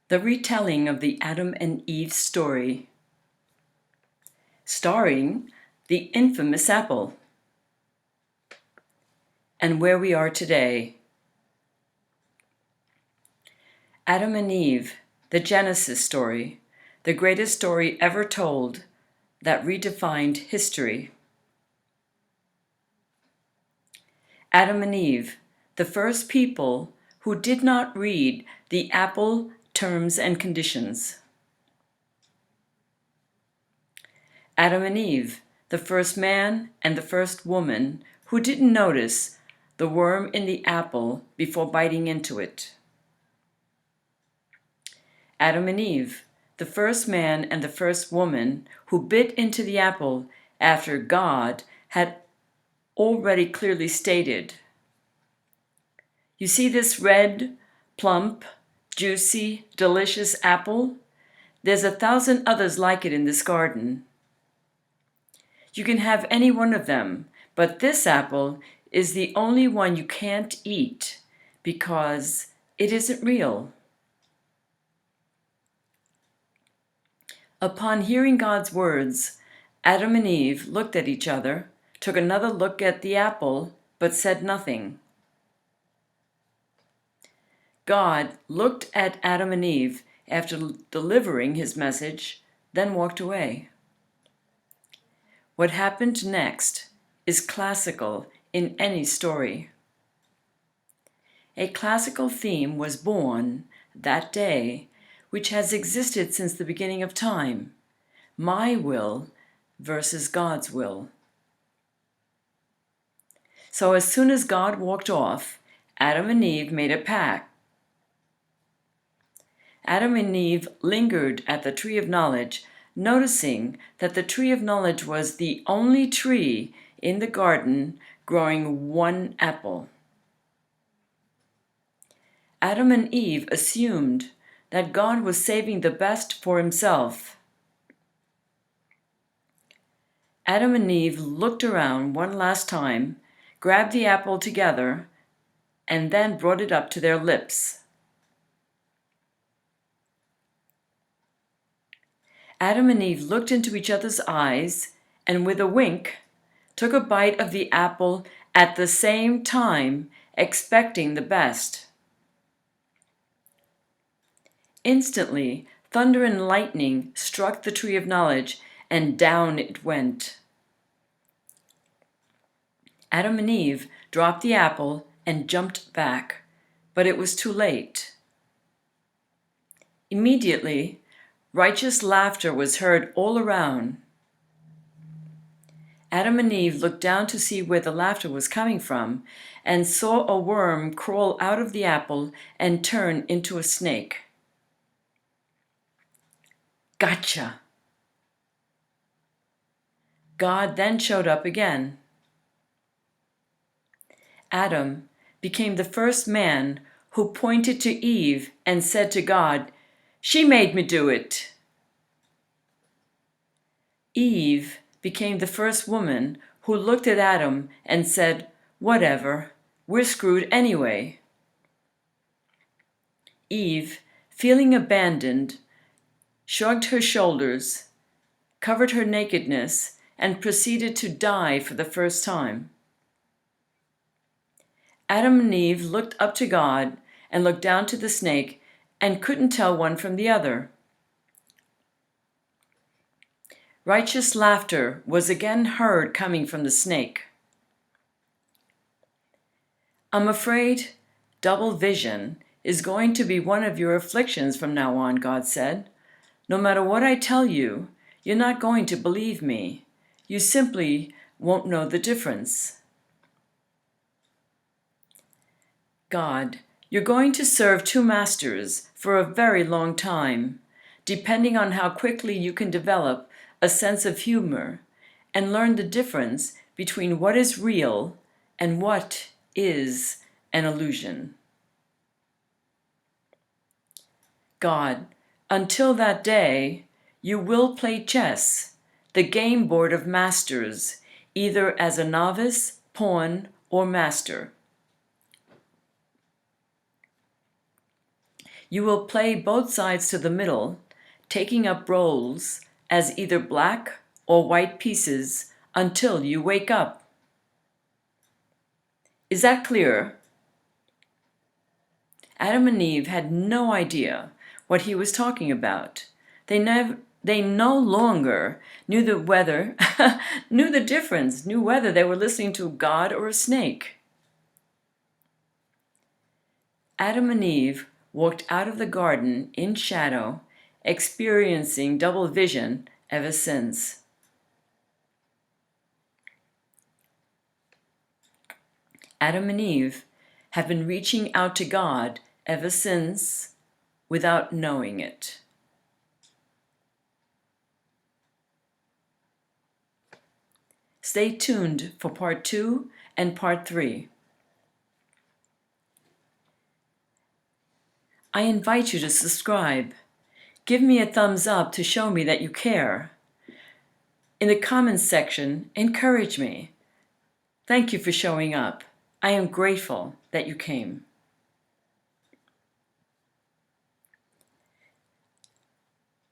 The retelling of the Adam and Eve story, starring the infamous apple, and where we are today. Adam and Eve, the Genesis story, the greatest story ever told that redefined history. Adam and Eve, the first people who did not read the apple terms and conditions. Adam and Eve, the first man and the first woman who didn't notice the worm in the apple before biting into it. Adam and Eve, the first man and the first woman who bit into the apple after God had already clearly stated, "You see this red, plump, juicy, delicious apple? There's 1,000 others like it in this garden. You can have any one of them, but this apple is the only one you can't eat because it isn't real." Upon hearing God's words, Adam and Eve looked at each other, took another look at the apple, but said nothing. God looked at Adam and Eve after delivering his message, then walked away. What happened next is classical in any story. A classical theme was born that day, which has existed since the beginning of time: my will versus God's will. So as soon as God walked off, Adam and Eve made a pact. Adam and Eve lingered at the tree of knowledge, noticing that the tree of knowledge was the only tree in the garden growing one apple. Adam and Eve assumed that God was saving the best for himself. Adam and Eve looked around one last time, grabbed the apple together, and then brought it up to their lips. Adam and Eve looked into each other's eyes and with a wink took a bite of the apple at the same time, expecting the best. Instantly, thunder and lightning struck the tree of knowledge, and down it went. Adam and Eve dropped the apple and jumped back, but it was too late. Immediately, righteous laughter was heard all around. Adam and Eve looked down to see where the laughter was coming from and saw a worm crawl out of the apple and turn into a snake. Gotcha! God then showed up again. Adam became the first man who pointed to Eve and said to God, "She made me do it." Eve became the first woman who looked at Adam and said, "Whatever, we're screwed anyway." Eve, feeling abandoned, shrugged her shoulders, covered her nakedness, and proceeded to die for the first time. Adam and Eve looked up to God and looked down to the snake and couldn't tell one from the other. Righteous laughter was again heard coming from the snake. "I'm afraid double vision is going to be one of your afflictions from now on," God said. "No matter what I tell you, you're not going to believe me. You simply won't know the difference." God, you're going to serve two masters for a very long time, depending on how quickly you can develop a sense of humor and learn the difference between what is real and what is an illusion. God, until that day, you will play chess, the game board of masters, either as a novice, pawn, or master. You will play both sides to the middle, taking up roles as either black or white pieces until you wake up. Is that clear? Adam and Eve had no idea what he was talking about. They no longer knew the knew the difference, knew whether they were listening to God or a snake. Adam and Eve walked out of the garden in shadow, experiencing double vision ever since. Adam and Eve have been reaching out to God ever since without knowing it. Stay tuned for part 2 and part 3. I invite you to subscribe. Give me a thumbs up to show me that you care. In the comments section, encourage me. Thank you for showing up. I am grateful that you came.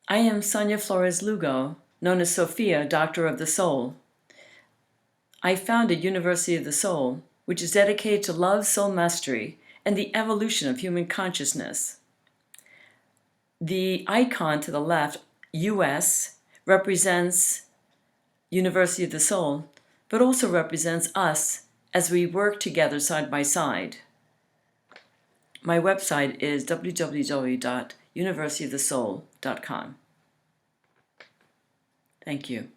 I am Sonia Flores Lugo, known as Sophia, Doctor of the Soul. I founded University of the Soul, which is dedicated to love, soul mastery, and the evolution of human consciousness. The icon to the left, US, represents University of the Soul, but also represents us as we work together side by side. My website is www.universityofthesoul.com. Thank you.